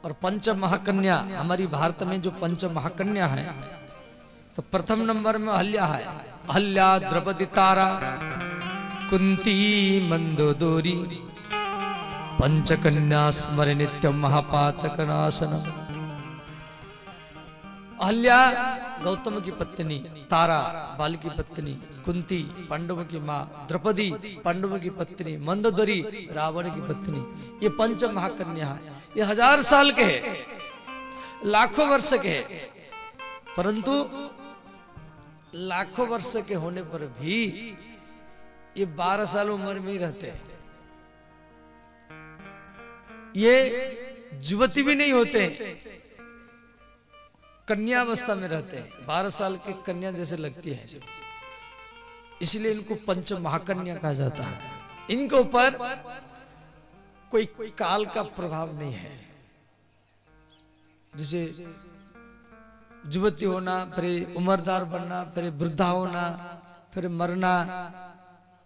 और पंच महाकन्या, हमारी भारत में जो पंच महाकन्या है, तो प्रथम नंबर में अहल्या है। अहल्या, द्रौपदी, तारा, कुंती, मंदोदरी, पंचकन्या स्मर नित्यम महापातक नाशनम। अहल्या गौतम की पत्नी, तारा बाल की पत्नी, कुंती पांडव की माँ, द्रौपदी पांडव की पत्नी, मंदोदरी रावण की पत्नी, ये पंच महाकन्या है। ये 1000 साल के है, लाखों वर्ष के है, परंतु लाखों वर्ष के होने पर भी ये 12 साल उम्र में ही रहते हैं। ये युवती भी नहीं होते, कन्यावस्था में रहते हैं। 12 साल की कन्या जैसे लगती है, इसलिए इनको पंच महाकन्या कहा जाता है। इनके ऊपर कोई काल का प्रभाव नहीं है। जैसे युवती होना, फिर उम्रदार बनना, फिर वृद्धा होना, फिर मरना,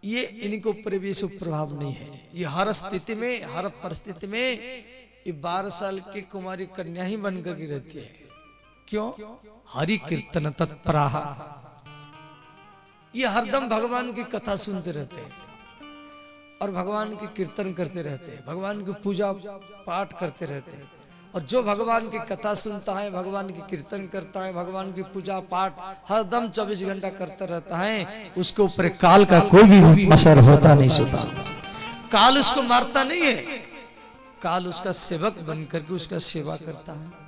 ये इनके ऊपर भी सब प्रभाव नहीं है। ये हर स्थिति में, हर परिस्थिति में ये 12 साल की कुमारी कन्या ही बनकर की रहती है। क्यों? हरि कीर्तन तत्पराः, ये हरदम भगवान की कथा सुनते रहते हैं और भगवान की कीर्तन करते रहते हैं, भगवान की पूजा पाठ करते रहते हैं। और जो भगवान की कथा सुनता है, भगवान की कीर्तन करता है, भगवान की पूजा पाठ हरदम 24 घंटा करता रहता है, उसके ऊपर काल का कोई भी असर होता नहीं सोता। काल उसको मारता नहीं है, काल उसका सेवक बनकर के उसका सेवा करता है।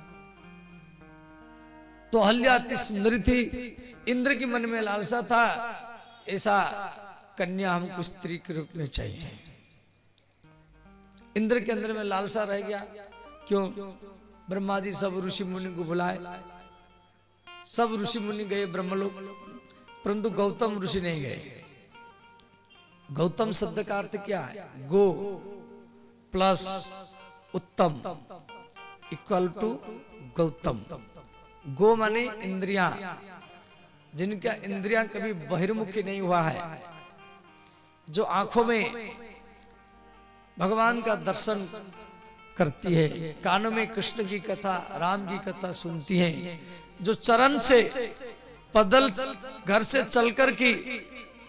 तो अहल्या अति सुंदरी थी, इंद्र की मन में लालसा था, ऐसा कन्या हमको स्त्री के रूप में चाहिए। इंद्र के अंदर में लालसा रह गया। क्यों? ब्रह्मा जी सब ऋषि मुनि को बुलाए, सब ऋषि मुनि गए ब्रह्मलोक, परंतु गौतम ऋषि नहीं गए। गौतम शब्द का अर्थ क्या है? गो प्लस उत्तम इक्वल टू गौतम। गो माने इंद्रियां, जिनका इंद्रियां कभी बहिर्मुखी नहीं हुआ है, जो आंखों में भगवान का दर्शन करती है, कानों में कृष्ण की कथा, राम की कथा सुनती हैं, जो चरण से पैदल घर से चलकर की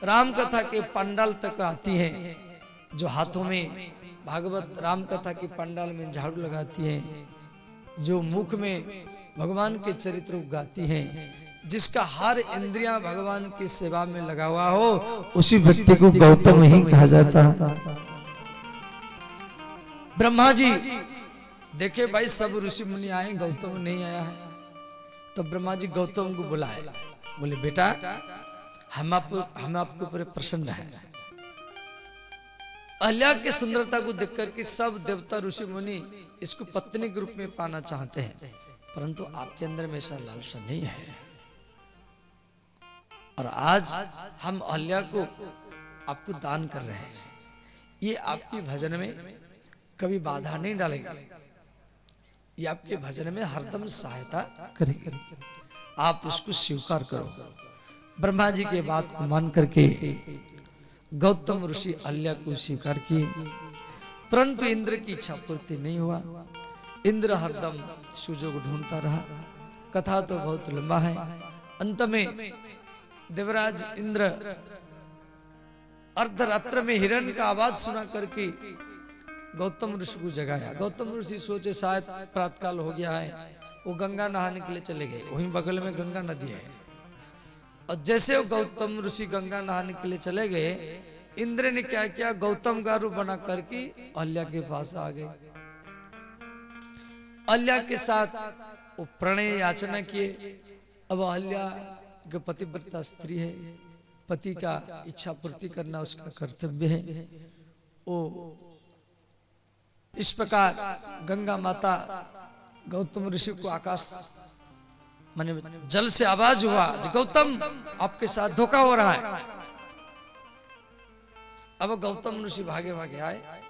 राम कथा के पंडाल तक आती हैं, जो हाथों में भागवत राम कथा की पंडाल में झाड़ू लगाती हैं, जो मुख में भगवान के चरित्र गाती हैं, जिसका हर इंद्रियां भगवान की सेवा में लगा हुआ हो, उसी व्यक्ति को गौतम ही कहा जाता है। ब्रह्मा जी देखे भाई सब ऋषि मुनि आए, गौतम नहीं आया है, तो ब्रह्मा जी गौतम को बुलाए, बोले बेटा हम आपके ऊपर प्रसन्न है। अहल्या की सुंदरता को देखकर कि सब देवता ऋषि मुनि इसको पत्नी के रूप में पाना चाहते हैं, परंतु आपके अंदर में ऐसा लालसा नहीं है। और आज हम अहल्या को आपको दान कर रहे हैं, ये आपकी भजन में कभी बाधा नहीं डालेगा, ये आपके भजन में हरदम सहायता करेगा, आप इसको स्वीकार करो। ब्रह्मा जी के बात को मान करके गौतम ऋषि अहल्या को स्वीकार किए, परंतु इंद्र की इच्छा पूर्ति नहीं हुआ। इंद्र हरदम सुजोग ढूंढता रहा। कथा तो बहुत लंबा है। अंत में देवराज इंद्र अर्धरात्र में हिरण का आवाज सुना करके गौतम ऋषि को जगाया। गौतम ऋषि सोचे शायद प्रातःकाल हो गया है, वो गंगा नहाने के लिए चले गए, वहीं बगल में गंगा नदी है। और जैसे वो गौतम ऋषि गंगा नहाने के लिए चले गए, इंद्र ने क्या किया, गौतम का रूप बना करके अहल्या के पास आ गए। अहल्या के साथ वो प्रणय याचना किए। अब अहल्या जो पतिव्रता स्त्री है, पति का इच्छा पूर्ति करना उसका कर्तव्य है। वो इस प्रकार गंगा माता गौतम ऋषि को आकाश माने जल से आवाज हुआ, गौतम आपके साथ धोखा हो रहा है। अब गौतम ऋषि भागे भागे आए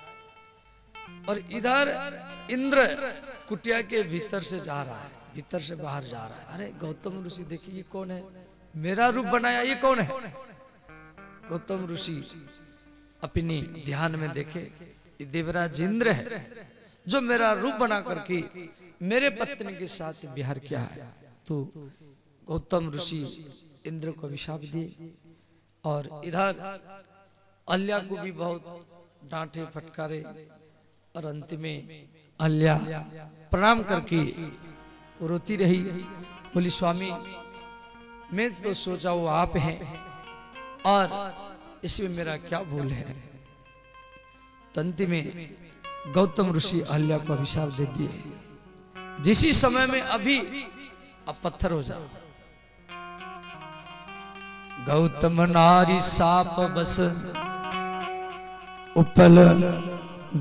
और इधर इंद्र कुटिया के भीतर से जा रहा है, भीतर से बाहर जा रहा है। अरे गौतम ऋषि देखिए ये कौन है, मेरा रूप बनाया, ये कौन है? गौतम ऋषि अपनी ध्यान में देखे, ये देवराज इंद्र है, जो मेरा रूप बना करके मेरे पत्नी के साथ विहार किया है। तो गौतम ऋषि इंद्र को अभिशाप दिए और इधर अहल्या को भी बहुत डांटे फटकारे और अंत में अहल्या प्रणाम करके रोती रही, बोली स्वामी मैं तो सोचा वो आप हैं और इसमें मेरा क्या भूल है। तंति में गौतम ऋषि अहल्या को अभिशाप दे दिए, जिसी समय में अभी अब पत्थर हो जाओ। गौतम नारी साप बस उपल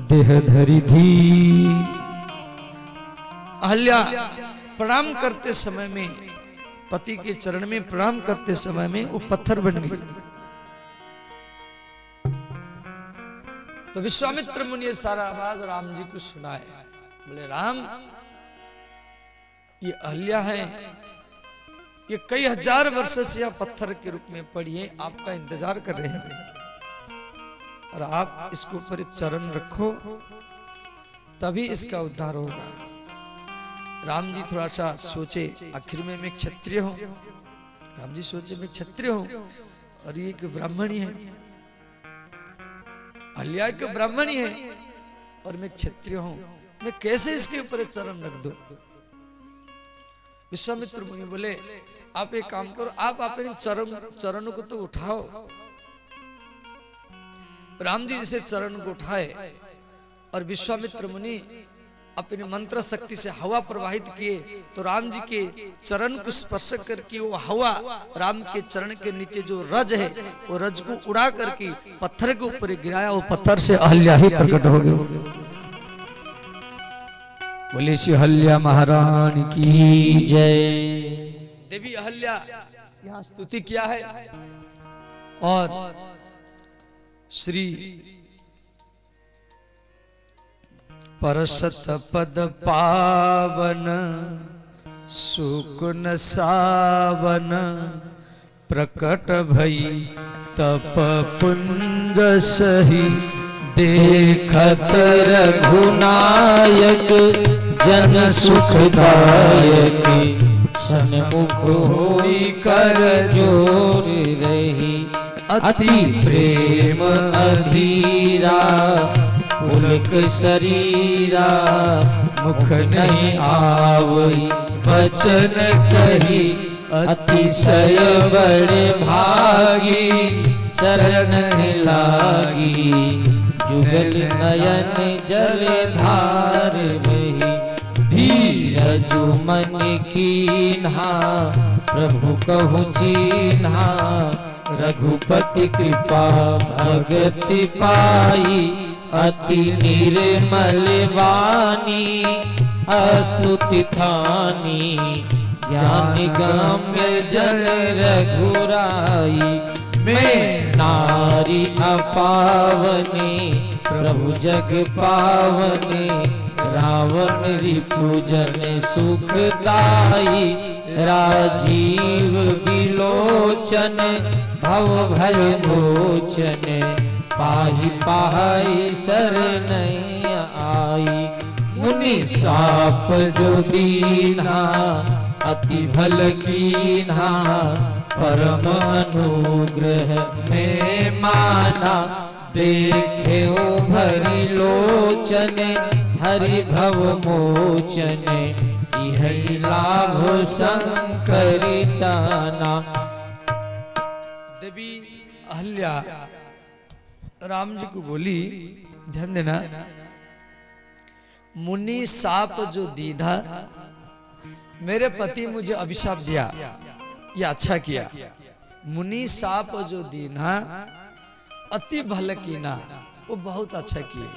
देह धरी धी। अहल्या प्रणाम करते समय में, पति के चरण में प्रणाम करते समय में वो पत्थर बन गई। तो विश्वामित्र मुनि ये सारा आवाज राम जी को सुनाए। बोले राम, ये अहल्या है, ये कई हजार वर्ष से यह पत्थर के रूप में पड़ी है, आपका इंतजार कर रहे हैं और आप इसके ऊपर चरण रखो तभी इसका उद्धार होगा। राम जी थोड़ा सा सोचे, आखिर में मैं क्षत्रिय हूं। राम जी सोचे मैं क्षत्रिय हूं और ये एक ब्राह्मणी है, अहल्या के ब्राह्मणी है और मैं क्षत्रिय हूं, मैं कैसे इसके ऊपर चरण रख दूं। विश्वामित्र मुनि बोले आप एक काम करो, आप अपने चरणों को तो उठाओ। राम जी जैसे चरण को उठाए और विश्वामित्र मुनि अपने मंत्र शक्ति से हवा प्रवाहित किए, तो राम जी के चरण को स्पर्श करके वो हवा राम के चरण के नीचे जो रज है वो रज को उड़ा करके पत्थर के ऊपर गिराया, वो पत्थर से अहल्या ही प्रकट हो गए। बोले श्री अहल्या महारानी की जय। देवी अहल्या यहाँ स्तुति किया है और श्री परसत पद पावन सुकुन सावन प्रकट भई तप पुंज सही देखत रघुनायक जन सुखदायक सन्मुख होई कर जोर रही अति प्रेम अधीरा पुलक शरीरा मुख नहीं आवई वचन कही अतिशय बड़े भागी चरण लागी जुगल नयन जल धार रही धीरज मन कीन्हा प्रभु कहु चीन्हा रघुपति कृपा भगति पाई अति निर्मल वाणी अस्तुति थानी ज्ञान गम्य जन रघुराई मैं नारी अपावने प्रभु जग पावने रावण रिपुजन सुखदाई राजीव विलोचन भव भय मोचन पाहि पाहि शरण आई मुनि साप जो दीन्हा अति भल कीन्हा परम अनुग्रह में माना देखे भरी लोचन हरि भव मोचन यही लाभ शंकर जाना। देवी अहल्या राम जी को बोली, ध्यान देना, मुनि साप जो दीन्हा, मेरे पति मुझे अभिशाप दिया, ये अच्छा किया। मुनि साप जो दीन्हा अति भल कीना, वो बहुत अच्छा किए,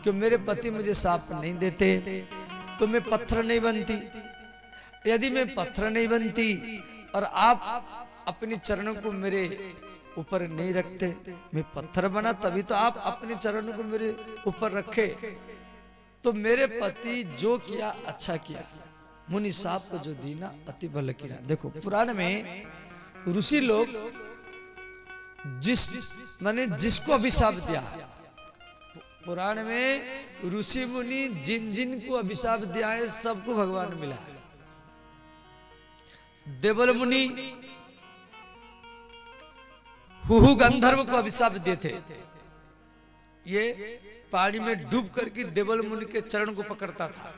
क्यों मेरे पति मुझे साप नहीं देते तो मैं पत्थर नहीं बनती। यदि मैं पत्थर नहीं बनती और आप अपने चरणों को मेरे ऊपर नहीं रखते, मैं पत्थर बना, तभी तो आप अपने चरणों को मेरे ऊपर रखे। तो मेरे पति जो किया अच्छा किया। मुनि साप को जो दीना अति भल कीना। देखो पुराण में ऋषि लोग जिसको अभिशाप दिया पुराण में ऋषि मुनि जिन जिन को अभिशाप दिया है सबको भगवान मिला है। देवल मुनि हुहु गंधर्व को अभिशाप दिए थे। ये पानी में डूब करके देवल मुनि के चरण को पकड़ता था।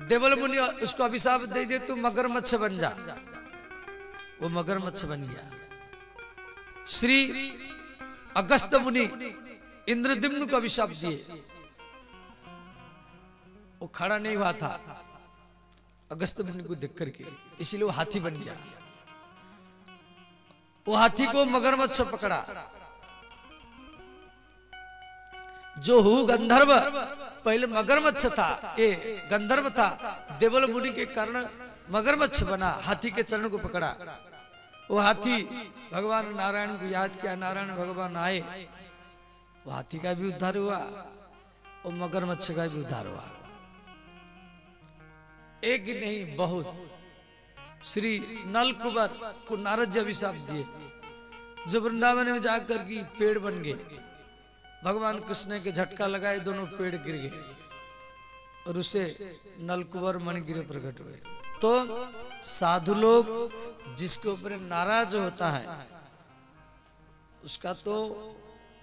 देवल मुनि उसको अभिशाप दे दे तू मगरमच्छ बन जा, वो मगरमच्छ बन गया। श्री अगस्त मुनि इंद्रद्युम्न को अभिशाप दिए, वो खड़ा नहीं हुआ था अगस्त मुनि को देख करके, इसलिए वो हाथी बन गया। वो हाथी को मगरमच्छ पकड़ा। जो हु गंधर्व पहले मगरमच्छ था, ये गंधर्व था, देवल मुनि के कारण मगरमच्छ बना, हाथी के चरण को पकड़ा। वो हाथी भगवान नारायण को याद किया, नारायण भगवान आए, वो हाथी का भी उद्धार हुआ और मगरमच्छ का भी उद्धार हुआ। एक नहीं बहुत। श्री नलकुबर को नारद जी अभिशाप दिए, जो वृंदावन में जाकर के पेड़ बन गए। भगवान कृष्ण के झटका लगाए, दोनों पेड़ गिर गए और उसे नलकुबर मणिगिरी प्रकट हुए। तो साधु लोग जिसके ऊपर नाराज होता है उसका तो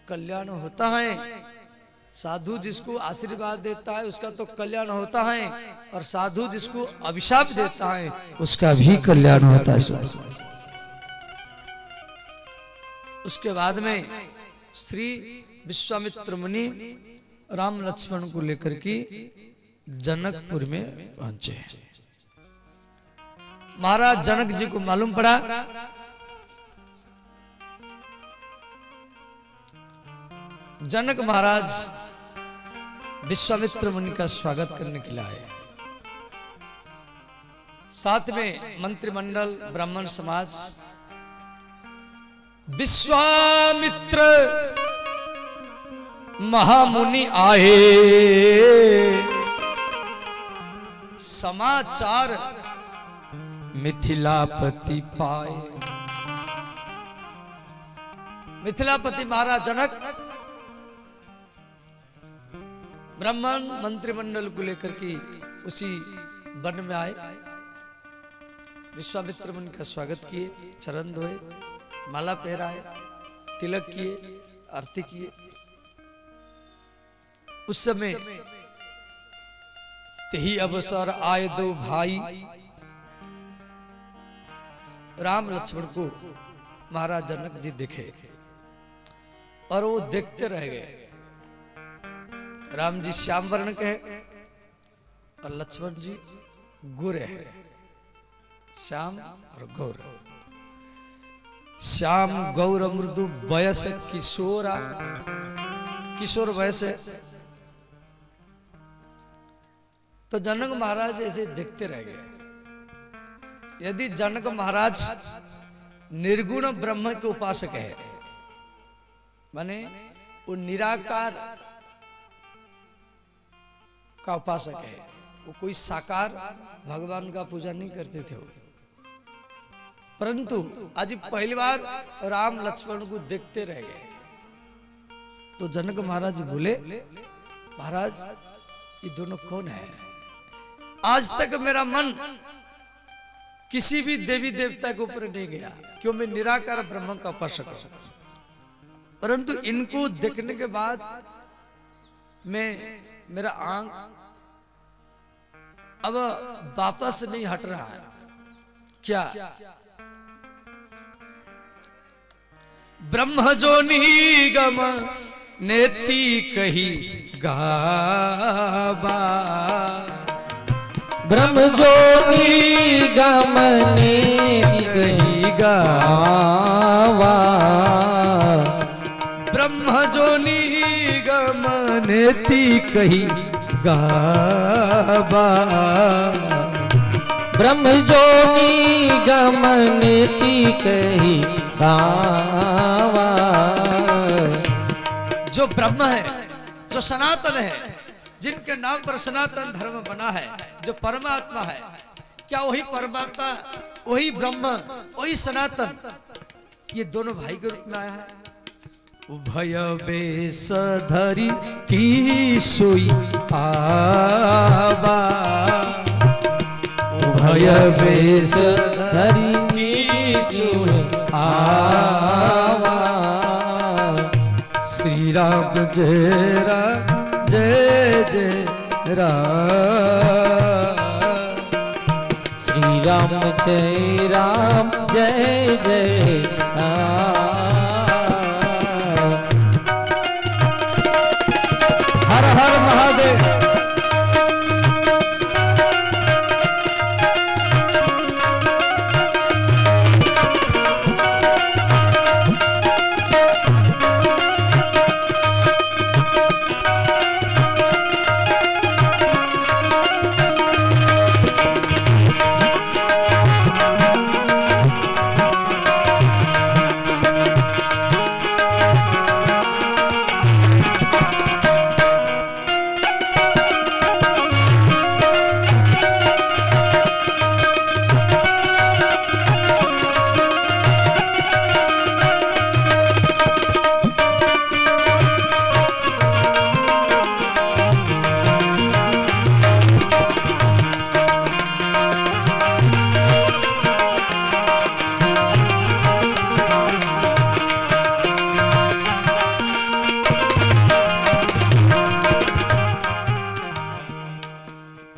कल्याण होता है, साधु जिसको आशीर्वाद देता है उसका तो कल्याण होता है, और साधु जिसको अभिशाप देता है उसका भी कल्याण होता है। उसके बाद में श्री विश्वामित्र मुनि राम लक्ष्मण को लेकर के जनकपुर में पहुंचे। महाराज जनक जी को मालूम पड़ा जनक महाराज विश्वामित्र मुनि का स्वागत करने के लिए आए। साथ में मंत्रिमंडल, ब्राह्मण समाज। विश्वामित्र महामुनि आए, समाचार मिथिलापति पाए। मिथिलापति महाराज जनक ब्राह्मण मंत्रिमंडल को लेकर के उसी वन में आए। विश्वामित्र मुनि का स्वागत किए, चरण धोए, माला पहराए, तिलक किए, आरती किए। उस समय तेही अवसर आए दो भाई। राम लक्ष्मण को महाराज जनक जी दिखे और वो देखते रह गए। राम जी श्याम वर्ण के और लक्ष्मण जी गोरे हैं, श्याम और गौर। श्याम गौर मृदु वयस किशोरा, किशोर वयस है। तो जनक महाराज ऐसे देखते रह गए। यदि जनक महाराज निर्गुण ब्रह्म के उपासक है, माने वो निराकार का उपासक है, वो कोई साकार भगवान का पूजा नहीं करते थे। परंतु आज पहली बार राम लक्ष्मण को देखते रह गए। तो जनक महाराज बोले, महाराज ये दोनों कौन है? आज तक मेरा मन किसी भी देवी देवता के ऊपर नहीं गया, क्यों? मैं निराकार ब्रह्म का उपासक हूं। परंतु इनको देखने के बाद मेरा आंख अब वापस नहीं हट रहा है। क्या? ब्रह्म जो निगम नेति कही गावा, ब्रह्म जो निगम नेति कही गावा, ब्रह्म जो निगम नेति कही गावा, ब्रह्म जो निगम नेति कही गावा। जो ब्रह्म है, जो सनातन है, जिनके नाम पर सनातन धर्म बना है, जो परमात्मा है, क्या वही परमात्मा, वही ब्रह्म, वही सनातन, ये दोनों भाई के रूप में आया है? उभय बेस धरी की सोई आवा, उभय बेस धरी की सोई आवा। श्री राम जय राम जय जय राम, श्री राम जय राम जय जय राम। हर हर महादेव।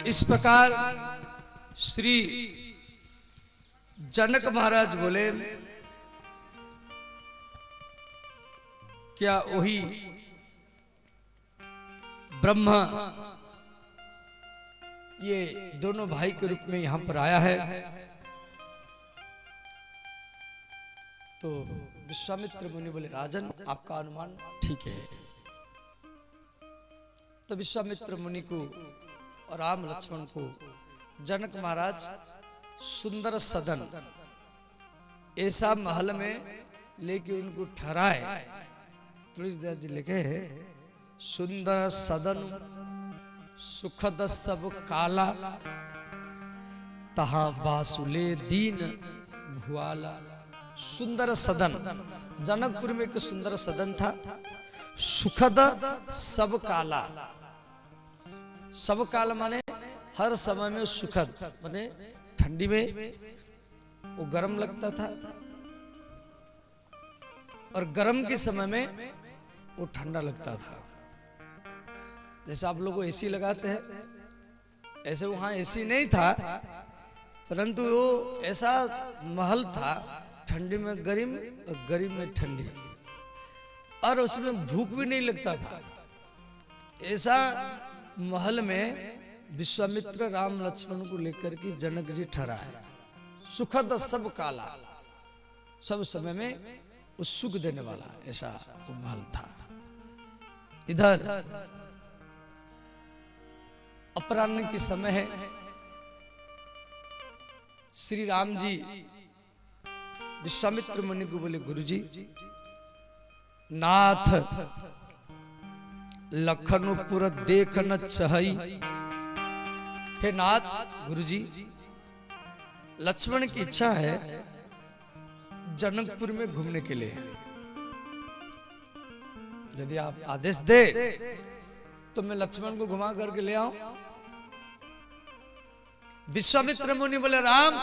इस प्रकार श्री जनक महाराज बोले, क्या वही ब्रह्मा ये दोनों भाई के रूप में यहां पर आया है? तो विश्वामित्र मुनि बोले, राजन आपका अनुमान ठीक है। तो विश्वामित्र मुनि को और राम लक्ष्मण को जनक महाराज सुंदर सदन ऐसा महल में लेके उनको ठहराए। तुलसीदास जी लिखे, सुंदर सदन सुखद सब काला, तहा बासुले दीन भुआला। सुंदर सदन, जनकपुर में एक सुंदर सदन था। सुखद सब काला, सब काल माने हर समय में सुखद, माने ठंडी में वो गर्म लगता था और गर्म के समय में वो ठंडा लगता था। जैसे आप लोग एसी लगाते हैं, ऐसे वहां एसी नहीं था, परंतु वो ऐसा महल था, ठंडी में गर्म और गर्म में ठंडी, और उसमें भूख भी नहीं लगता था। ऐसा महल में विश्वामित्र राम लक्ष्मण को लेकर के जनक जी ठहरा है। सुखद सब काला, सब समय में वो सुख देने वाला ऐसा वो महल था। इधर अपराह्न की समय है। श्री राम जी विश्वामित्र मुनि को बोले, गुरुजी नाथ लखनपुर देख न चाही। हे नाथ, गुरुजी लक्ष्मण की इच्छा है जनकपुर में घूमने के लिए, यदि आप आदेश दे तो मैं लक्ष्मण को घुमा करके ले आऊं। विश्वामित्र मुनि बोले, राम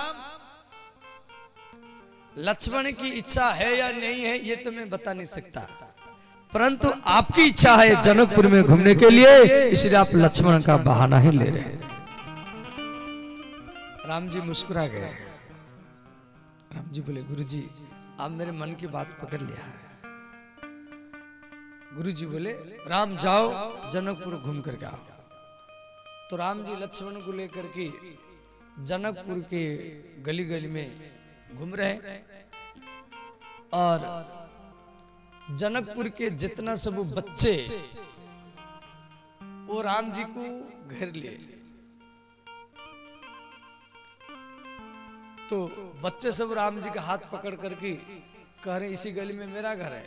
लक्ष्मण की इच्छा है या नहीं है ये तो मैं बता नहीं सकता, परंतु आपकी इच्छा है जनकपुर में घूमने के लिए, इसलिए आप लक्ष्मण का बहाना ही ले रहे हैं। राम जी मुस्कुरा गए। राम जी बोले, गुरुजी आप मेरे मन की बात पकड़ लिया है। गुरुजी बोले, राम जाओ जनकपुर घूम कर आओ। तो राम जी लक्ष्मण को लेकर के जनकपुर के गली गली में घूम रहे, और जनकपुर के जितना सब बच्चे वो राम जी को घेर लिए। तो बच्चे सब राम जी का हाथ पकड़ करके कह रहे, इसी गली में मेरा घर है।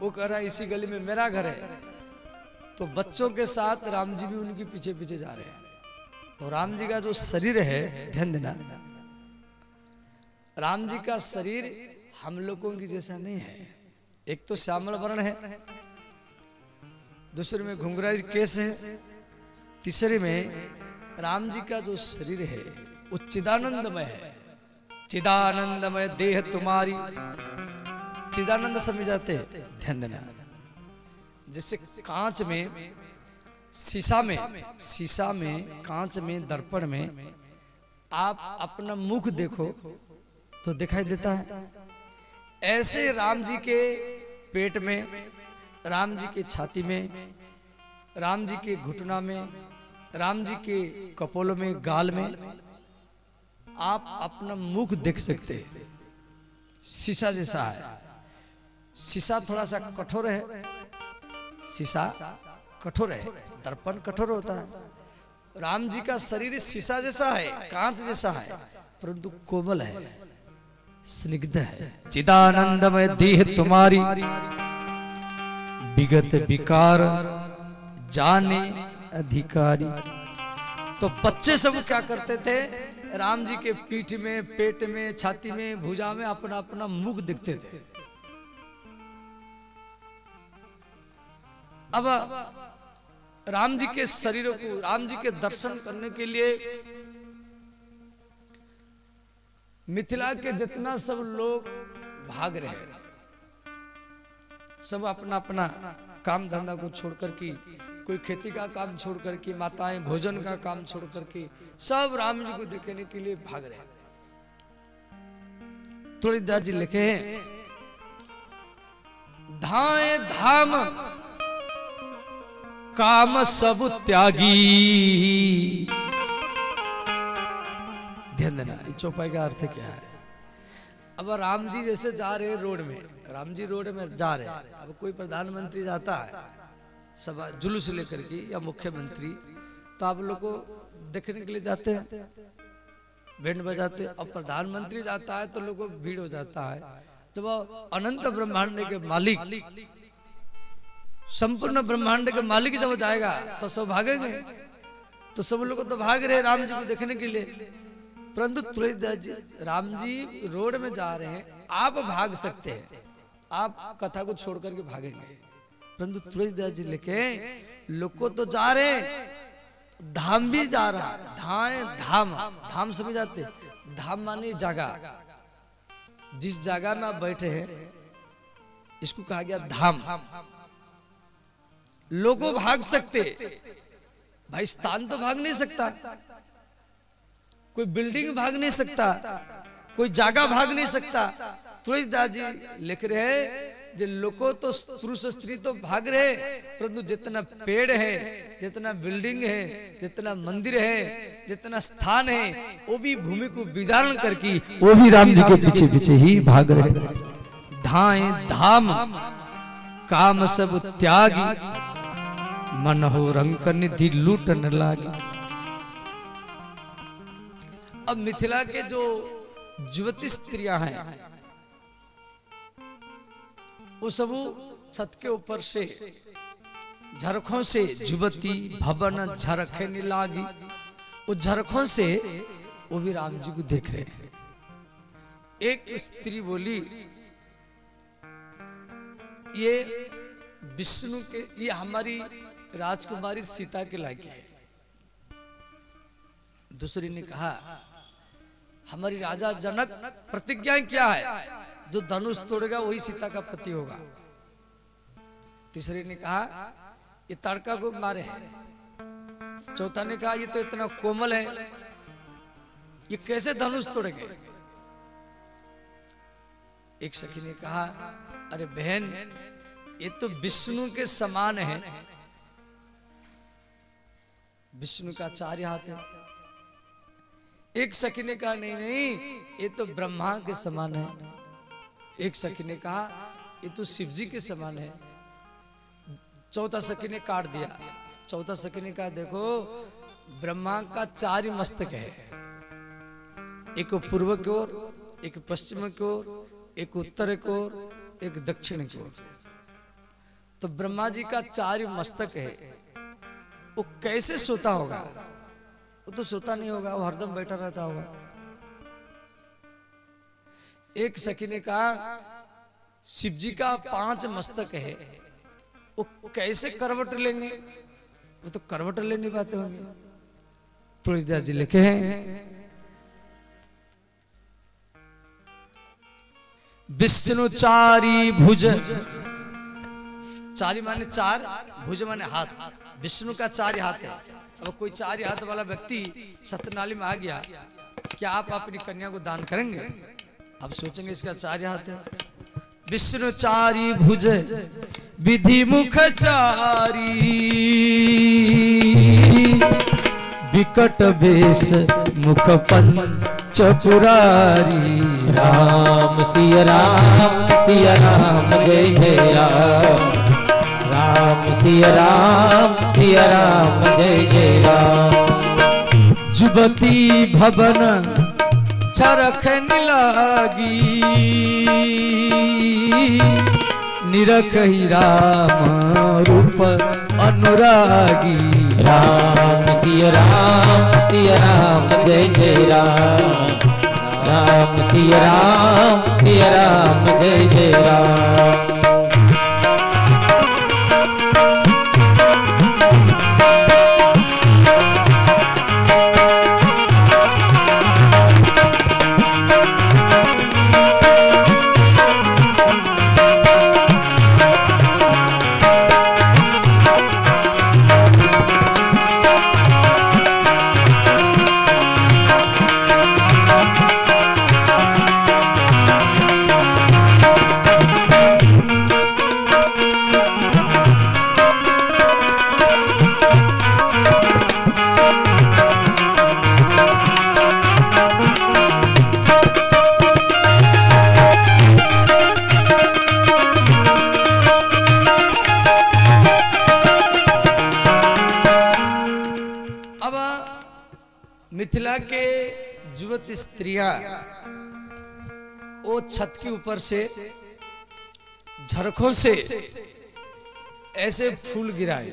वो कह रहा है, इसी गली में मेरा घर है। तो बच्चों के साथ राम जी भी उनके पीछे पीछे जा रहे हैं। तो राम जी का जो शरीर है, ध्यान देना, राम जी का शरीर हम लोगों की जैसा नहीं है। एक तो श्यामल वर्ण है, दूसरे में घुंघराई केस है, तीसरे में राम जी का जो शरीर है वो चिदानंदमय है। चिदानंदमय देह तुम्हारी, चिदानंद समझ जाते हैं, ध्यान देना। जैसे कांच में, शीशा में कांच में, दर्पण में आप अपना मुख देखो तो दिखाई देता है। ऐसे राम जी के पेट में, राम जी के छाती में, राम जी के घुटना में, राम जी के कपोलों में, गाल में आप अपना मुख देख सकते हैं। शीशा जैसा है। शीशा थोड़ा सा कठोर है, शीशा कठोर है, दर्पण कठोर होता है। राम जी का शरीर शीशा जैसा है, कांच जैसा है, परंतु कोमल है, स्निग्ध है। चिदानंदमय देह तुम्हारी, विगत विकार जाने अधिकारी। तो बच्चे सब क्या करते थे, राम जी के पीठ में, पेट में, छाती में, भुजा में अपना अपना मुख दिखते थे। अब राम जी के शरीरों को, राम जी के दर्शन करने के लिए मिथिला के जितना सब लोग भाग रहे हैं, सब अपना अपना काम धंधा को छोड़कर के, कोई खेती का काम छोड़कर के, माताएं भोजन का काम छोड़कर के, सब राम जी को देखने के लिए भाग रहे हैं। तुलसीदास जी लिखे हैं, धाए धाम काम सब त्यागी। ध्यान देना, इस चौपाई का अर्थ क्या है। अब राम जी जैसे जा रहे रोड में, राम जी रोड में जा रहे हैं, अब कोई प्रधानमंत्री जाता है सभा जुलूस लेकर के या मुख्यमंत्री, तो आप लोग को देखने के लिए जाते हैं, बैंड बजाते। अब प्रधानमंत्री जाता है तो लोगों को भीड़ हो जाता है। तो वह अनंत ब्रह्मांड के मालिक, संपूर्ण ब्रह्मांड के मालिक जब जाएगा तो सब भागेंगे। तो सब लोग तो भाग रहे राम जी को देखने के लिए, परंतु तुलसीदास जी, राम जी रोड में जा रहे हैं, आप भाग सकते हैं, आप कथा को छोड़ करके भागेंगे। परंतु तुलसीदास जी लिखे, लोग को तो जा रहे हैं, धाम भी जा रहा है। धाए धाम, धाम समझ जाते, धाम माने जगह, जिस जगह में आप बैठे हैं इसको कहा गया धाम। लोगों भाग सकते, भाई स्थान तो भाग नहीं सकता, कोई बिल्डिंग भाग नहीं सकता, कोई जगह भाग नहीं सकता। तुलसीदास जी लिख रहे हैं, जो लोगों तो पुरुष स्त्री तो भाग रहे, परंतु जितना पेड़ है, जितना बिल्डिंग है, जितना मंदिर है, जितना स्थान है, वो भी भूमि को विदारण करके वो भी राम जी के पीछे पीछे ही भाग रहे। धाए धाम काम सब त्यागी, मन हो रंक निधि लूटन लागी। अब मिथिला के जो युवती स्त्रियां हैं, वो सब छत के ऊपर से झरखों से युवती भवन झरखे नहीं लागी, वो झरखों से वो भी राम जी को देख रहे हैं। एक स्त्री बोली, ये विष्णु के, ये हमारी राजकुमारी सीता के लायक है। दूसरी ने कहा, हमारी राजा जनक प्रतिज्ञा क्या है, जो धनुष तोड़ेगा वही सीता का पति होगा। तीसरे ने कहा, ये तड़का को मारे हैं। चौथा ने कहा, ये तो इतना कोमल है, ये कैसे धनुष तोड़ेंगे। एक सखी ने कहा, अरे बहन, ये तो विष्णु के समान है, विष्णु का 4 हाथ है। एक सखी ने कहा, नहीं नहीं, ये तो ब्रह्मा के समान है। एक सखी ने कहा, ये तो शिव जी के समान है। चौथा सखी ने काट दिया। चौथा सखी ने कहा, देखो ब्रह्मा का 4 ही मस्तक है, एक पूर्व की ओर, एक पश्चिम की ओर, एक उत्तर की ओर, एक दक्षिण की ओर। तो ब्रह्मा जी का 4 मस्तक है, वो कैसे सोता होगा? वो तो सोता नहीं होगा, वो हरदम बैठा रहता होगा। एक सखी ने कहा, शिव जी का 5 मस्तक है, वो कैसे करवट लेंगे? वो तो करवट ले नहीं पाते होंगे। तुलसीदास जी लिखे हैं, विष्णु चारी भुज, चारी माने 4, भुज माने हाथ। विष्णु का 4 हाथ है। अब कोई 4 हाथ वाला व्यक्ति सत्यनाली में आ गया, क्या आप अपनी कन्या को दान करेंगे? आप सोचेंगे इसका 4 हाथ है। विष्णु चारी भुज विधि मुख चारी, विकट वेश मुख पंच पुरारी। राम सिया राम जय जय राम। राम सिया राम जय जय राम। जुबती भवन चरख निलागी, निरख ही राम रूप अनुरागी। राम सिया राम जय जय राम। राम सिया राम जय जय राम। मिथिला के युवती स्त्रियां वो छत के ऊपर से झरखों से ऐसे फूल गिराए।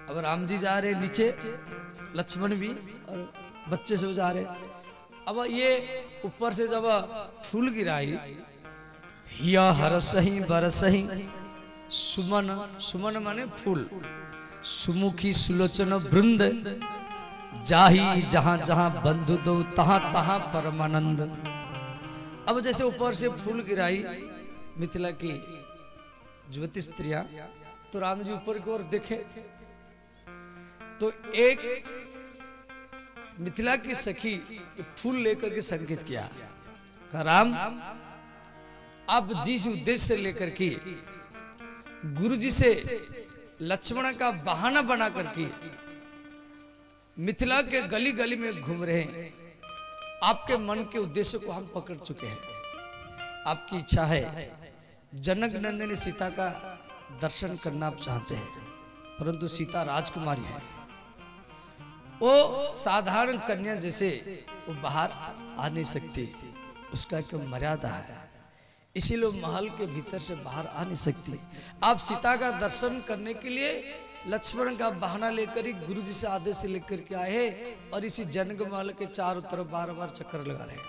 अब राम जी जा रहे नीचे, लक्ष्मण भी और बच्चे से जा रहे। अब ये ऊपर से जब फूल गिराई, हिया हरसही बरसही सुमन, सुमन माने फूल, सुमुखी सुलोचन वृंद, जाही जहां जहां बंधु दो तहां तहां परमानंद। अब जैसे ऊपर से फूल गिराई मिथिला की युवती स्त्रियां, तो राम जी ऊपर की ओर देखे तो एक मिथिला की सखी फूल लेकर के संकेत किया, कहा राम अब जिस उद्देश्य से लेकर के गुरु जी से लक्ष्मण का बहाना बना करके मिथिला के गली गली में घूम रहे हैं, आपके मन के उद्देश्य को हम पकड़ चुके हैं। आपकी इच्छा है जनक नंदिनी सीता का दर्शन करना आप चाहते हैं, परंतु सीता राजकुमारी है, वो साधारण कन्या जैसे वो बाहर आ नहीं सकती, उसका एक मर्यादा है, इसीलिए महल के भीतर से बाहर आ नहीं सकती। आप सीता का दर्शन करने के लिए लक्ष्मण का बहाना लेकर ही गुरु जी से आदेश लेकर के आए हैं और इसी जनक महल के चारों तरफ बार बार चक्कर लगा रहे हैं।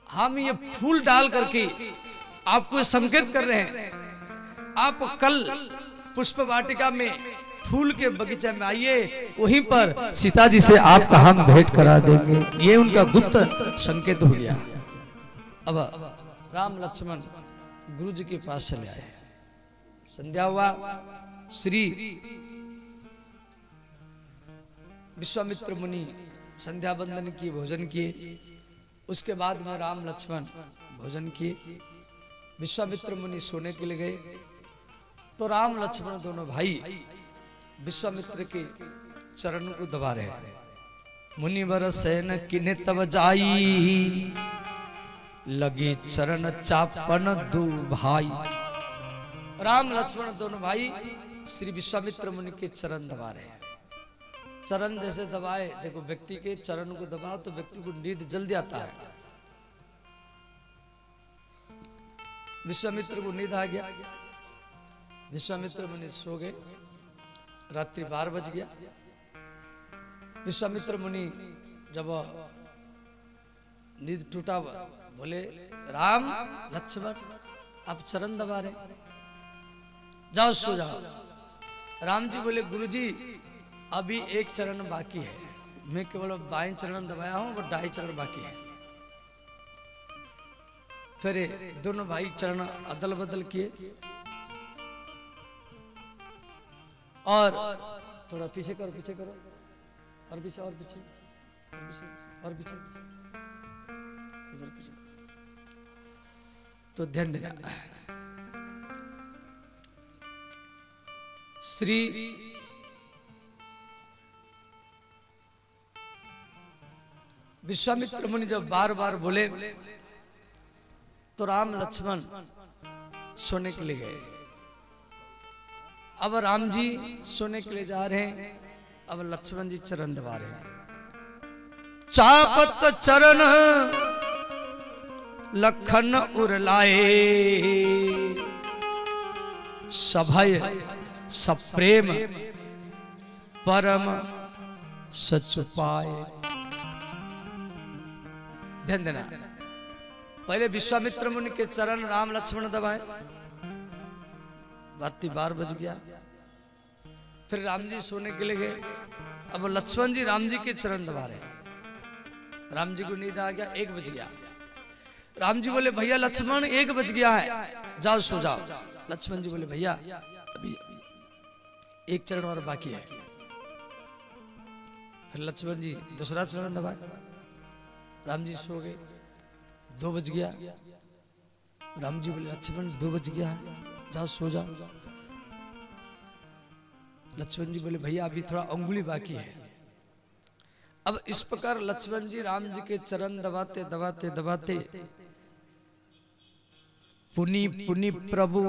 हम ये फूल डाल करके आपको संकेत कर रहे हैं, आप कल पुष्प वाटिका में फूल के बगीचे में आइए, वहीं पर सीता जी से आपका हम भेंट करा देंगे। ये उनका गुप्त संकेत हो गया। अब राम लक्ष्मण गुरु जी के पास चले आए, संध्या हुआ, श्री विश्वामित्र मुनि संध्या बंदन की, भोजन किए, उसके बाद में राम लक्ष्मण भोजन किए, विश्वामित्र मुनि सोने के लिए गए। तो राम लक्ष्मण दोनों भाई विश्वामित्र के चरण को दबा रहे हैं। मुनिवर सैन किने तब जाई, लगे चरण चापन दो भाई। राम लक्ष्मण दोनों भाई श्री विश्वामित्र मुनि के चरण दबा रहे हैं। चरण जैसे दबाए, देखो व्यक्ति के चरण को दबाओ तो व्यक्ति को नींद जल्दी आता है। विश्वामित्र को नींद आ गया, विश्वामित्र मुनि सो गए, रात्रि 12 बज गया। विश्वामित्र मुनि जब नींद टूटा बोले राम लक्ष्मण आप चरण दबा रहे, जाओ सो जाओ। राम जी बोले गुरुजी अभी एक चरण बाकी है, मैं केवल बाएं चरण दबाया हूं और दाएं चरण बाकी है। फिर दोनों भाई चरण अदल बदल किए और थोड़ा पीछे करो, पीछे करो, और पीछे, और पीछे, और पीछे, और पीछे, इधर पीछे। तो ध्यान देना, श्री विश्वामित्र मुनि जब बार बार बोले तो राम लक्ष्मण सोने के लिए गए। अब राम जी सोने के लिए जा रहे हैं, अब लक्ष्मण जी चरण दबा रहे हैं। चापत चरण लखन उरलाए, सभय सप्रेम परम सच पाए। ध्यान देना, पहले विश्वामित्र मुनि के चरण राम लक्ष्मण दबाए, रात्रि 12 बज गया। फिर राम जी सोने के लिए गए, अब लक्ष्मण जी राम जी के चरण दबा रहे हैं। राम जी को नींद आ गया, 1 बज गया। राम जी बोले भैया लक्ष्मण 1 बज गया है, जाओ सो जाओ। लक्ष्मण जी बोले भैया अभी 1 चरण और बाकी है। फिर लक्ष्मण जी दूसरा चरण दबाए, राम जी सो गए। 2 बज गया। राम जी बोले लक्ष्मण 2 बज गया है, जाओ सो जाओ। लक्ष्मण जी बोले भैया अभी थोड़ा अंगुली बाकी है। अब इस प्रकार लक्ष्मण जी राम जी के चरण दबाते दबाते दबाते पुनि पुनि प्रभु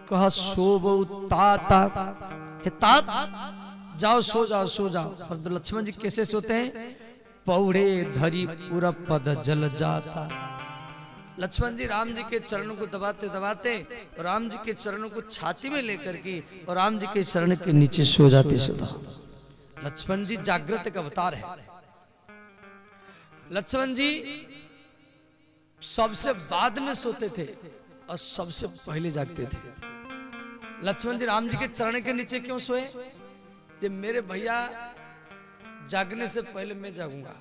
कह सोबो ताता, हे तात जाओ सो जाओ सो जाओ। पर लक्ष्मण जी कैसे सोते हैं? पौड़े धरी पूरा पद जल जाता। लक्ष्मण जी राम जी के चरणों को दबाते दबाते और राम जी के चरणों को छाती में लेकर के और राम जी के चरण के नीचे सो जाते सोता। लक्ष्मण जी जागृत का अवतार है। लक्ष्मण जी सबसे बाद में सोते थे और सबसे पहले जागते थे। लक्ष्मण जी राम जी के चरण के नीचे क्यों सोए? जब मेरे भैया जागने से पहले मैं जागूंगा,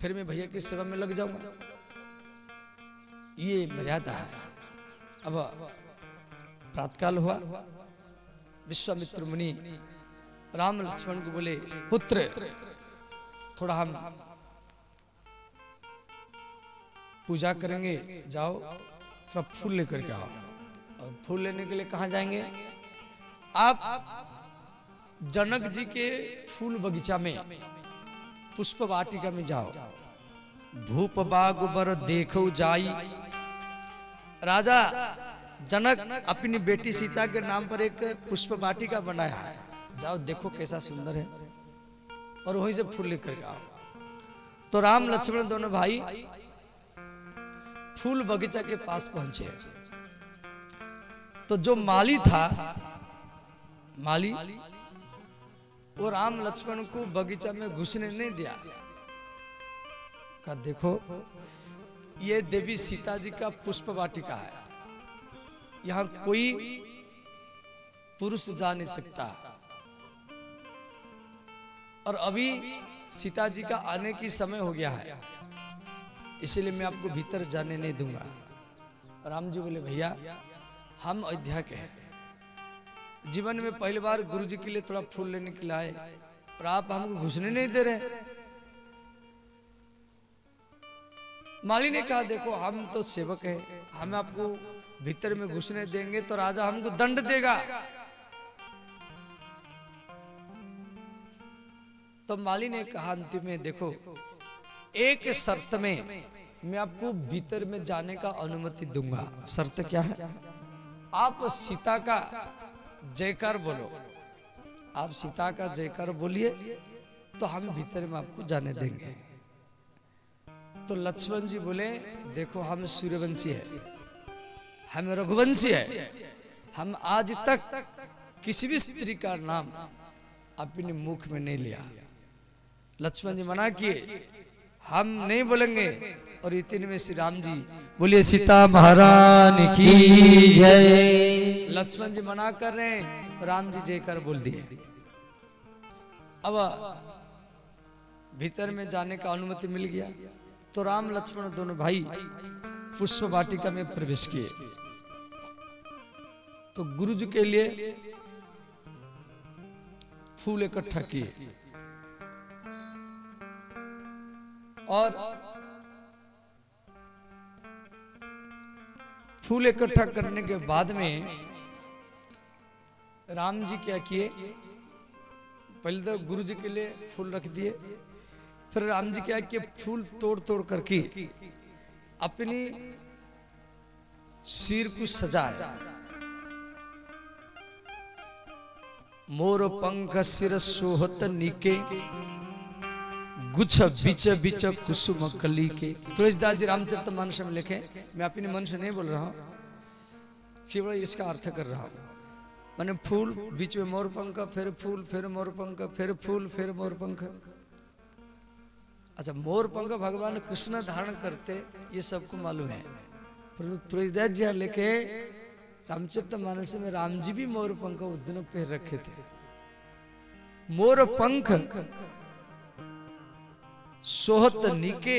फिर मैं भैया की सेवा में लग जाऊंगा, ये मर्यादा है। अब प्रातःकाल हुआ, विश्वामित्र मुनि राम लक्ष्मण को बोले पुत्र थोड़ा हम पूजा करेंगे, जाओ थोड़ा फूल लेकर के आओ। और फूल लेने के लिए कहाँ जाएंगे? आप जनक जी के फूल बगीचा में पुष्प वाटिका में जाओ। भूप बाग बर देखो जाई, राजा जनक अपनी बेटी सीता के नाम पर एक पुष्प वाटिका बनाया है, जाओ देखो कैसा सुंदर है और वहीं से फूल लेकर के आओ। तो राम लक्ष्मण दोनों भाई फूल बगीचा के पास पहुंचे। तो जो माली था, माली वो राम लक्ष्मण को बगीचा में घुसने नहीं दिया। कहा देखो ये देवी सीता जी का पुष्प वाटिका है, यहां कोई पुरुष जा नहीं सकता और अभी सीता जी का आने की समय हो गया है, इसलिए मैं आपको भीतर जाने नहीं दूंगा। राम जी बोले भैया हम अयोध्या के हैं, जीवन में पहली बार गुरु जी के लिए थोड़ा फूल लेने के लिए आए और आप हमको घुसने नहीं दे रहे। माली ने कहा देखो हम तो सेवक हैं, हम आपको भीतर में घुसने देंगे तो राजा हमको दंड देगा। तो माली ने कहा अंतिम में देखो एक शर्त में मैं आपको भीतर में जाने का अनुमति दूंगा। शर्त क्या है? आप सीता का जयकार बोलो, आप सीता का जयकार बोलिए तो हम भीतर में आपको जाने देंगे। तो लक्ष्मण जी बोले देखो हम सूर्यवंशी है, हम रघुवंशी है, हम आज तक किसी भी स्त्री का नाम अपने मुख में नहीं लिया। लक्ष्मण जी मना किए, हम नहीं बोलेंगे और इतने में श्री राम जी बोलिए सीता महारानी की जय। लक्ष्मण जी मना कर रहे हैं, राम जी जय कर बोल दिए। अब भीतर में जाने का अनुमति मिल गया तो राम लक्ष्मण दोनों भाई पुष्प वाटिका में प्रवेश किए। तो गुरु जी के लिए फूल इकट्ठा किए और फूल इकट्ठा करने के बाद में राम जी क्या किए, पहले तो गुरु जी के लिए फूल रख दिए, फिर राम जी क्या किए, फूल तोड़ तोड़ करके अपनी सिर को सजाया। मोर पंख सिर सोहत नीके, गुच्छ बिच बिच कुसुम कली के। तुलसीदास जी रामचरितमानस में लिखे, मैं अपने मन से नहीं बोल रहा हूं, केवल इसका अर्थ कर रहा हूं। मैंने फूल बीच में मोर पंख, फिर फूल, फिर मोर पंख, फिर फूल, फिर मोर पंख। अच्छा, मोर पंख भगवान कृष्ण धारण करते ये सबको मालूम है, परंतु तुलसीदास जी लिखे रामचरितमानस में राम जी भी मोर पंख उस दिनों पहन रखे थे। मोर पंख सोहत नीके,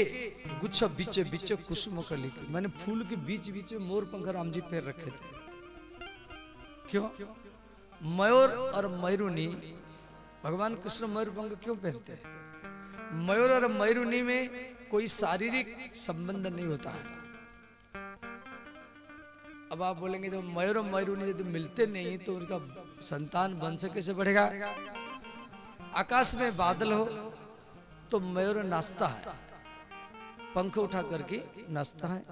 गुच्छ बीच बीच कुसुम कली के। मैंने फूल के बीच बीच में मोर पंख राम जी पहन रखे थे। क्यों? मयूर और मयूरनी, भगवान कृष्ण मयूर पंख क्यों पहनते हैं? मयूर और मयूरनी में कोई शारीरिक संबंध नहीं होता है। अब आप बोलेंगे जब मयूर और मयूरनी यदि मिलते नहीं तो उनका संतान वंश कैसे बढ़ेगा? आकाश में बादल हो तो मयूर नाचता है, पंख उठा करके नाचता है,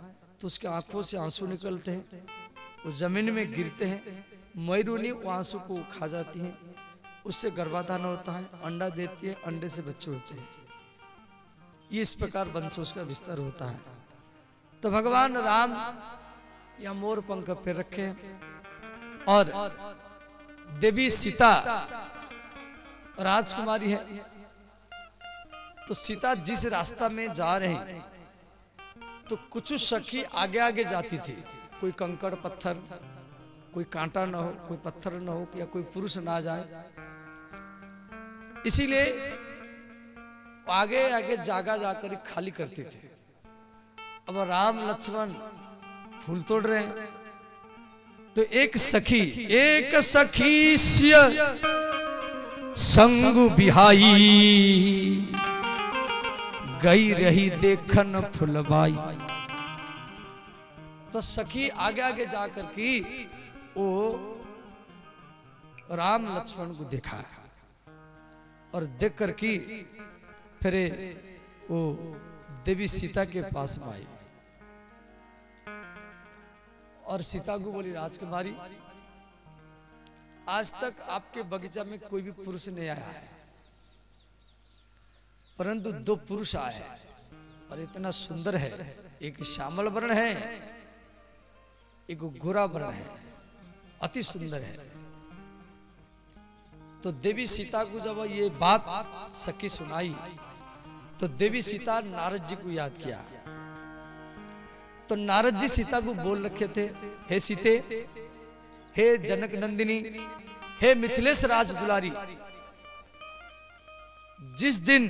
तो उसके आंखों से आंसू निकलते हैं, वो जमीन में गिरते हैं। मयूरनी वो आंसू को खा जाती है, उससे गर्भाधान होता है, अंडा देती है, अंडे से बच्चे होते हैं। ये इस प्रकार वंश उसका विस्तार होता है। तो भगवान राम या मोर पंख पे रखे और देवी सीता राजकुमारी है, तो सीता जिस रास्ता में जा रहे हैं तो कुछ सखी आगे आगे जाती थी, कोई कंकड़ पत्थर, कोई कांटा ना हो, कोई पत्थर ना हो, या कोई पुरुष ना जाए, इसीलिए आगे आगे जागा जाकर खाली करते थे। अब राम लक्ष्मण फूल तोड़ रहे हैं तो एक सखी संग बिहाई, गई रही देखन फुलवाई। तो सखी आगे आगे जाकर की वो राम लक्ष्मण को देखा और देख कर की फिर वो देवी सीता के पास में आई और सीता को बोली, राजकुमारी आज तक आपके बगीचा में कोई भी पुरुष नहीं आया है, परंतु दो पुरुष आए हैं और इतना सुंदर है, एक श्यामल वर्ण है, एक गोरा वर्ण है, अति सुंदर है। तो देवी सीता को जब ये बात सखी सुनाई तो देवी सीता नारद जी को याद किया। तो नारद जी सीता को बोल रखे थे, हे सीते, हे जनक नंदिनी, हे मिथिलेश राज दुलारी, जिस दिन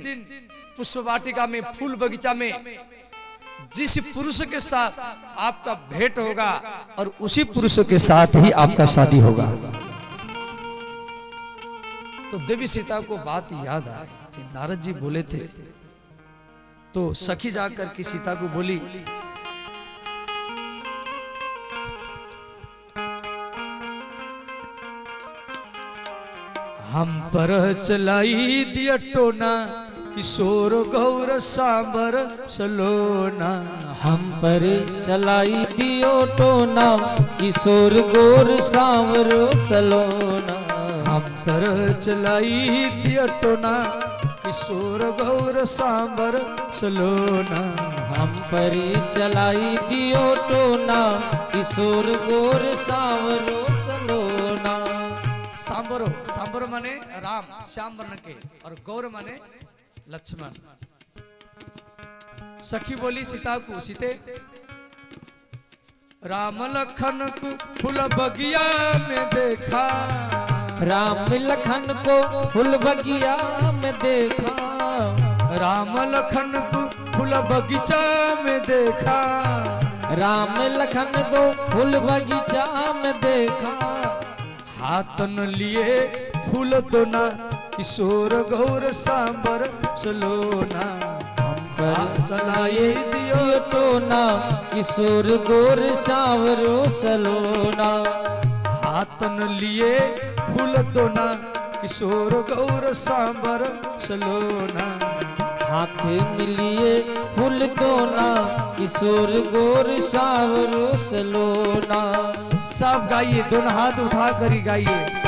पुष्प वाटिका में, फूल बगीचा में जिस पुरुष के साथ आपका भेंट होगा और उसी पुरुष के साथ ही आपका शादी होगा। तो देवी सीता को बात याद आई कि नारद जी बोले थे। तो सखी जाकर के सीता को बोली, हम पर चलाई दिया टोना, किशोर गौर सांबर सलोना। हम पर चलाई दियो टोना, किशोर गौर सांवर सलोना। हम पर चलाई दिया टोना, किशोर गौर सांबर सलोना। हम पर चलाई दियो टोना, किशोर गौर सांवरो सलोना। सांबरो, सांबरो माने राम, श्याम वर्ण के, और गौर माने लक्ष्मण। सखी बोली सीता को, सीते राम लखन को फूल बगिया में देखा, राम लखन को फूल बगिया में देखा, राम लखन को फूल बगीचा में देखा, राम लखन को फूल बगीचा में देखा, हाथन लिए फूल दोना किशोर गौर सांबर सलोना, तलाए दियो टोना किशोर गोर सावरो सलोना, हाथन लिए फूल दोना किशोर गौर सांबर सलोना, हाथ मिलिए फूल दोना किशोर गोर सावरो सलोना। सब गाइए, दोनों हाथ उठा कर ही गाइए।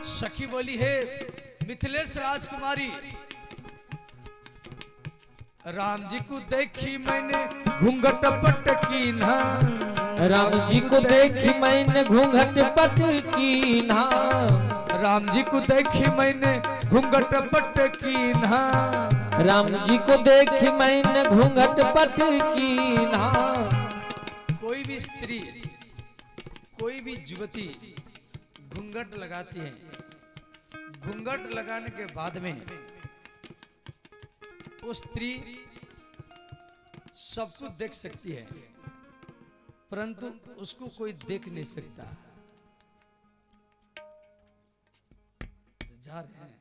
सखी बोली है मिथिलेश राजकुमारी, राम जी को देखी मैंने घूंघट पट की ना, राम जी को देखी मैंने घूंघट पट की ना, राम जी को देखी मैंने घूंघट पट की ना, राम जी को देखी मैंने घूंघट पट की ना। कोई भी स्त्री, कोई भी युवती घूंघट लगाती है, घूंघट लगाने के बाद में वो स्त्री सब कुछ देख सकती है, परंतु उसको कोई देख नहीं सकता। जा रहे हैं,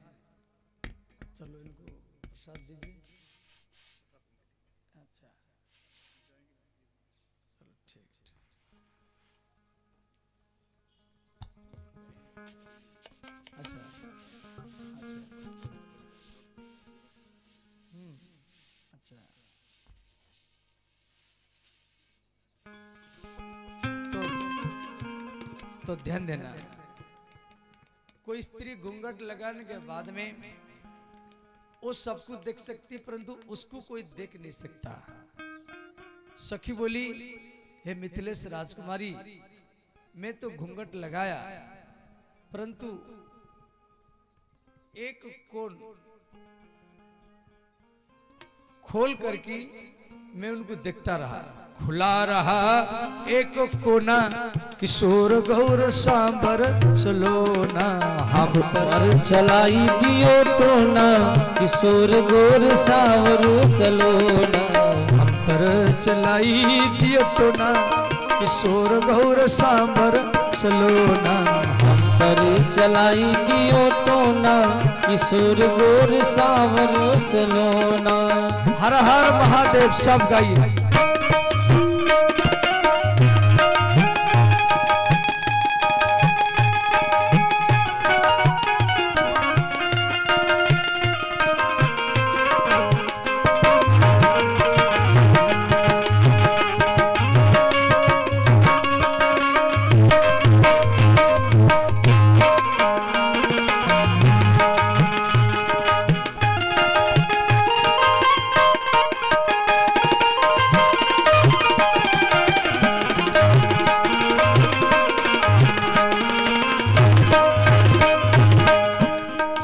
चलो इनको प्रसाद दीजिए। अच्छा चलो ठीक। अच्छा अच्छा अच्छा। तो ध्यान देना, कोई स्त्री घूंघट लगाने के बाद में वो सब कुछ देख सकती, परंतु उसको कोई देख नहीं सकता। सखी बोली, हे मिथिलेश राजकुमारी, मैं तो घूंघट लगाया, परंतु एक कोण खोल करके मैं उनको देखता रहा, खुला रहा एक कोना किशोर गौर सांबर सलोना, हम पर चलाई दियो टोना किशोर गोर सावरो सलोना, हम पर चलाई दियो टोना किशोर गौर सांबर सलोना, हम पर चलाई दियो टोना किशोर गोर सावरो सलोना। हर हर महादेव सब गाइए।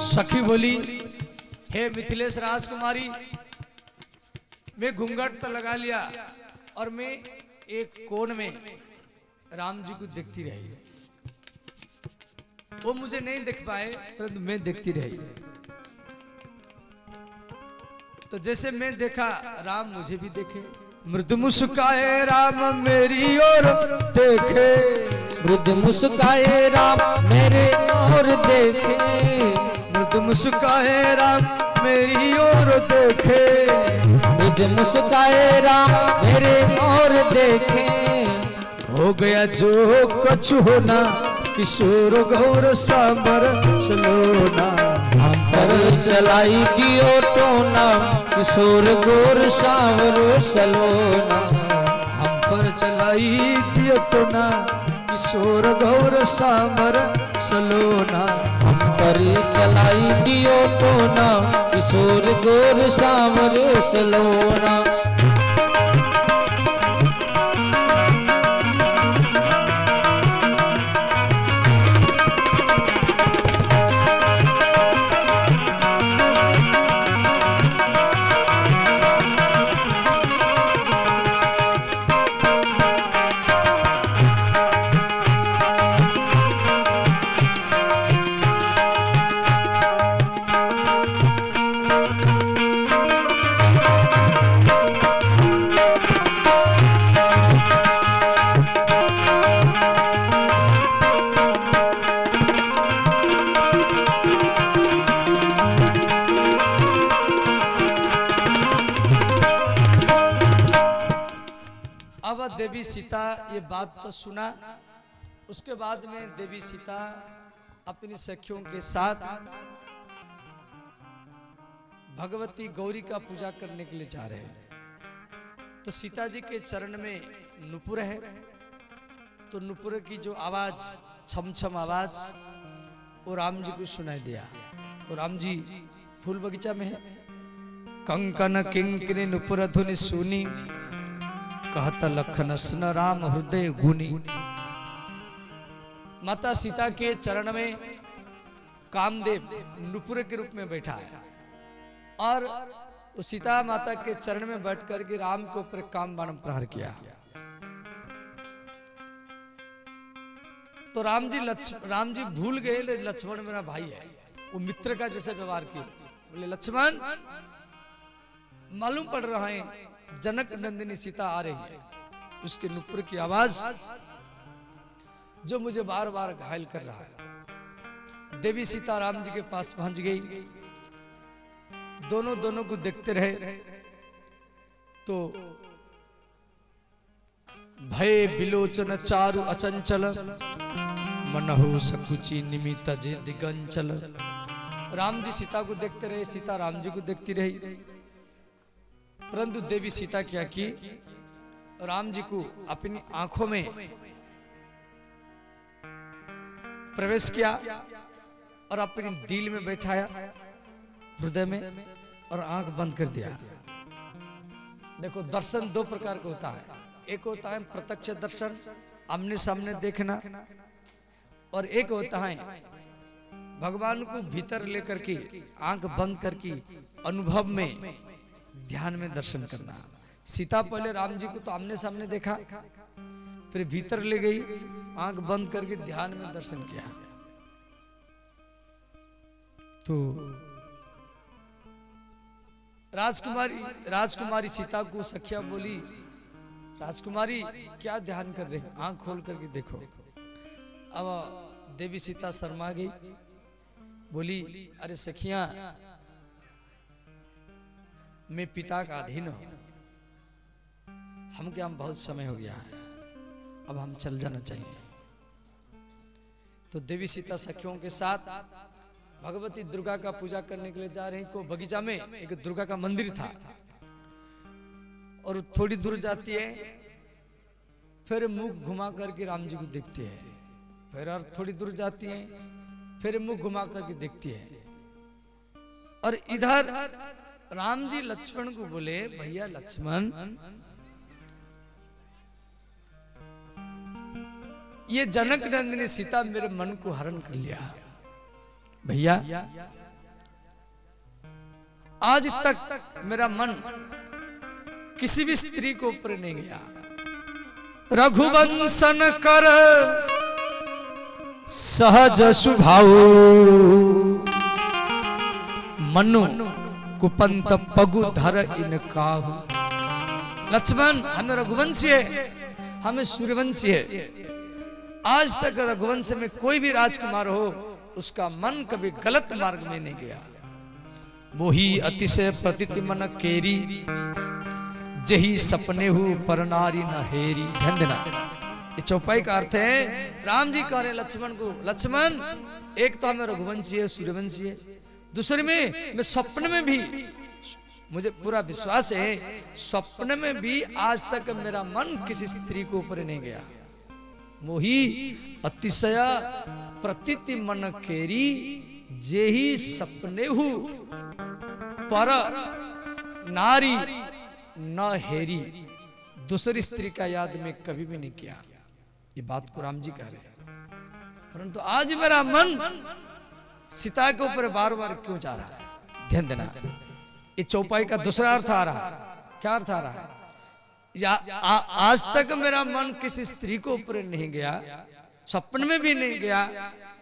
सखी बोली, हे मिथिलेश राजकुमारी, मैं घूंघट तो लगा लिया और मैं एक कोण में राम जी को देखती रही। वो मुझे नहीं देख पाए, परंतु मैं देखती रही। तो जैसे मैं देखा, राम मुझे भी देखे। मृदु मुस्काए राम मेरी ओर देखे, मृदु मुस्काए राम मेरे ओर देखे, मृदु मुस्काए राम मेरी ओर देखे, मृदु मुस्काए राम मेरे ओर देखे, हो हो गया जो कुछ होना, किशोर गौर सांबर सलोना। हम पर चलाई दियो टोना, किशोर गोर सांवर सलोना। हम पर चलाई दियो टोना, किशोर गौर सांबर सलोना। हम पर चलाई दियो टोना, किशोर गोर सांवर सलोना। देवी सीता ये बात तो सुना। उसके बाद में देवी सीता अपनी सखियों के साथ भगवती गौरी का पूजा करने के लिए जा रहे हैं। तो सीता जी के चरण में नुपुर है, तो नुपुर की जो आवाज, छम छम आवाज, वो राम जी को सुनाई दिया। और राम जी फूल बगीचा में है। कंकन किंकिनी नुपुर धुनि सुनी, कहता लखन सन राम हृदय गुनी। माता सीता के चरण में कामदेव नुपुर के रूप में बैठा है, और उस सीता माता के चरण में बैठ करके राम के ऊपर काम बाण प्रहार किया। तो राम जी भूल गए, लक्ष्मण मेरा भाई है, वो मित्र का जैसे व्यवहार किया। बोले लक्ष्मण, मालूम पड़ रहा है जनक नंदिनी सीता आ रही है, उसके नुपुर की आवाज जो मुझे बार बार घायल कर रहा है। देवी सीता राम जी के पास पहुंच गई, दोनों को देखते रहे। तो भय बिलोचन चारु अचंचल, मनहु सकुची निमित जे दिगंचल। राम जी सीता को देखते रहे, सीता राम जी को देखती रही। परंतु देवी सीता क्या की, राम जी को अपनी आंखों में प्रवेश किया और अपनी दिल में बैठाया, हृदय में, और आंख बंद कर दिया। देखो, दर्शन दो प्रकार का होता है। एक होता है प्रत्यक्ष दर्शन, आमने सामने देखना, और एक होता है भगवान को भीतर लेकर के आंख बंद करके अनुभव में, ध्यान में दर्शन करना। सीता पहले राम जी को तो आमने सामने देखा, फिर भीतर ले गई, आंख बंद करके ध्यान में दर्शन किया। तो राजकुमारी सीता को सखिया बोली, राजकुमारी क्या ध्यान कर रहे, आंख खोल करके देखो। अब देवी सीता शर्मा गई, बोली अरे सखिया, मैं पिता का अधीन हूं, हम बहुत समय हो गया है, अब हम चल जाना चाहिए। तो देवी सीता सखियों के साथ भगवती दुर्गा का पूजा करने के लिए जा रही। को बगीचा में एक दुर्गा का मंदिर था, और थोड़ी दूर जाती है, फिर मुंह घुमा करके राम जी को देखती है, फिर और थोड़ी दूर जाती है, फिर मुंह घुमा करके देखती है। और इधर राम जी लक्ष्मण को बोले, भैया लक्ष्मण, ये जनक नंदिनी सीता मेरे मन को हरण कर लिया। भैया, आज तक मेरा मन किसी भी स्त्री को ऊपर नहीं गया। रघुवंशन कर सहज सुभाव, मनु कुपंत पगु धर इनकाहु। लक्ष्मण, हमें रघुवंशी है, हमें सूर्यवंशी है। आज तक रघुवंश में कोई भी राजकुमार हो, उसका मन कभी गलत मार्ग में नहीं गया। मोही अतिशय प्रतीति मन केरी, जही सपने हु पर नारी न हेरी। ध्यान देना, ये चौपाई का अर्थ है, राम जी कह रहे लक्ष्मण को, लक्ष्मण एक तो हमें रघुवंशी है, सूर्यवंशी है, दूसरे में मैं स्वप्न में भी, मुझे पूरा विश्वास है, स्वप्न में भी आज तक मेरा मन किसी स्त्री को ऊपर नहीं गया। मोही अतिशय प्रतीति मन केरी, जेही सपने हु पर नारी न हेरी। दूसरी स्त्री का याद में कभी भी नहीं किया। ये बात को राम जी कह रहे हैं। परंतु आज मेरा मन सीता के ऊपर बार बार क्यों जा रहा है? ध्यान देना, ये चौपाई का दूसरा अर्थ आ रहा है। क्या अर्थ आ रहा है? आज तक मेरा मन किसी स्त्री को ऊपर नहीं गया, स्वप्न में भी नहीं गया,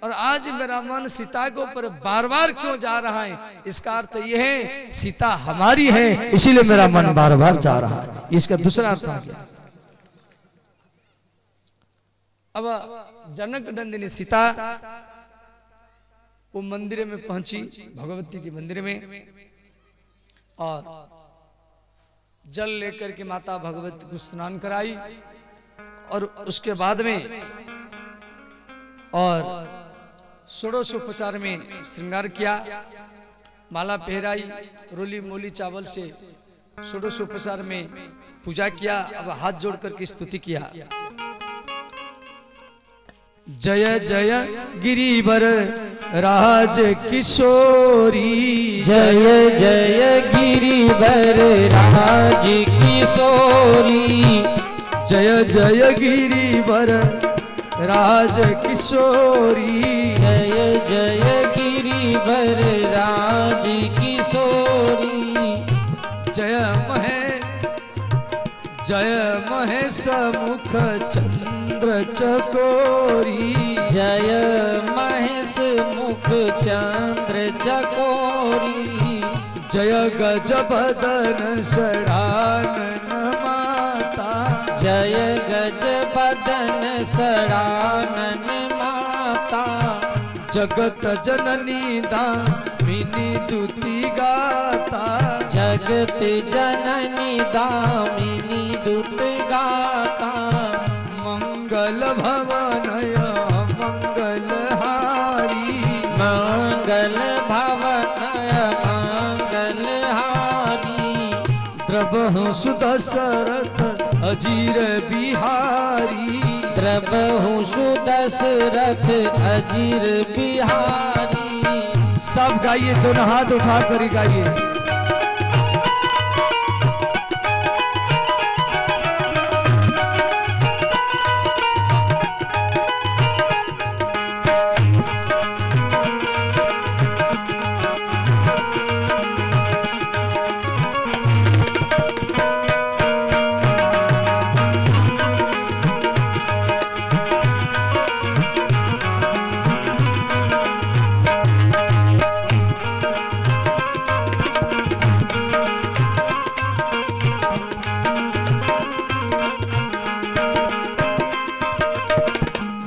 और आज मेरा मन सीता के ऊपर बार बार क्यों जा रहा है? इसका अर्थ यह है, सीता हमारी है, इसीलिए मेरा मन बार बार जा रहा है। इसका दूसरा अर्थ आ गया। अब जनक नंदिनी सीता वो मंदिर में पहुंची, भगवती के मंदिर में, और जल लेकर के माता भगवती को स्नान कराई, और उसके बाद में और षोडशोपचार में श्रृंगार किया, माला पहराई, रोली मोली चावल से षोडशोपचार में पूजा किया। अब हाथ जोड़ करके स्तुति किया, जय जय गिरिवर राज किशोरी, जय जय गिरिवर राज किशोरी, जय जय गिरिवर राज किशोरी, जय जय गिरिवर राज किशोरी, जय महेश मुख चंद्र चकोरी, जय महेश मुख चंद्र चकोरी, जय गज बदन सरानन माता, जय गज बदन सरानन माता, जगत जननी दामिनी दुति गाता, जगत जननी दामिनी दुत गाता, मंगल भवनय मंगल हारी, मंगल भवनय मंगल हारी, द्रवहु सुदशरथ अजीर बिहारी, द्रवहु सुदशरथ अजीर बिहारी। सब गाइए, दोनों हाथ उठा कर गाइए।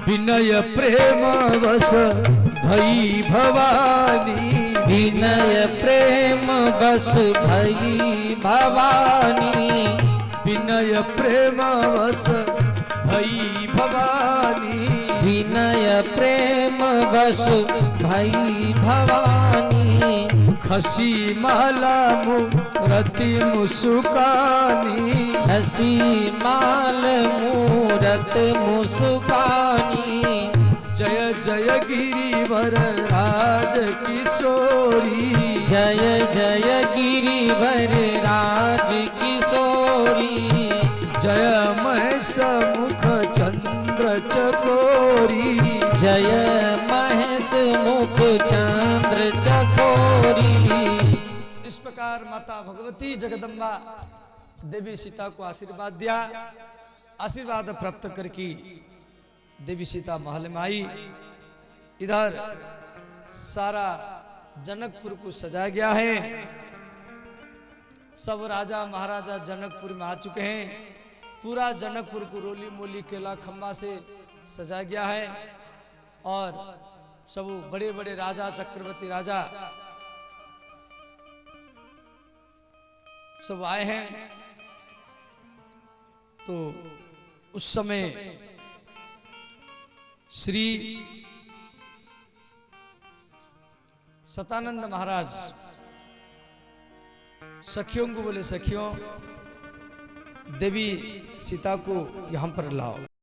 विनय प्रेम वश भई भवानी, विनय प्रेम बस भई भवानी, विनय प्रेम वश भई भवानी, विनय प्रेम बस भई भवानी, खसी माला मूरति मुसुकानी, हसी माल मूरत मुस्कानी, जय जय गिरिवर राज किशोरी, जय जय गिरिवर राज किशोरी, जय महेश मुख चंद्र चकोरी, जय महेश मुख चंद्र चकोरी। इस प्रकार माता भगवती जगदम्बा देवी सीता को आशीर्वाद दिया। आशीर्वाद प्राप्त करके देवी सीता महल में आई। इधर सारा जनकपुर को सजाया गया है। सब राजा महाराजा जनकपुर में आ चुके हैं। पूरा जनकपुर को रोली मोली केला खम्बा से सजाया गया है और सब बड़े बड़े राजा चक्रवर्ती राजा सब आए हैं। तो उस समय श्री सतानंद महाराज सखियों को बोले, सखियों देवी सीता को यहां पर लाओ।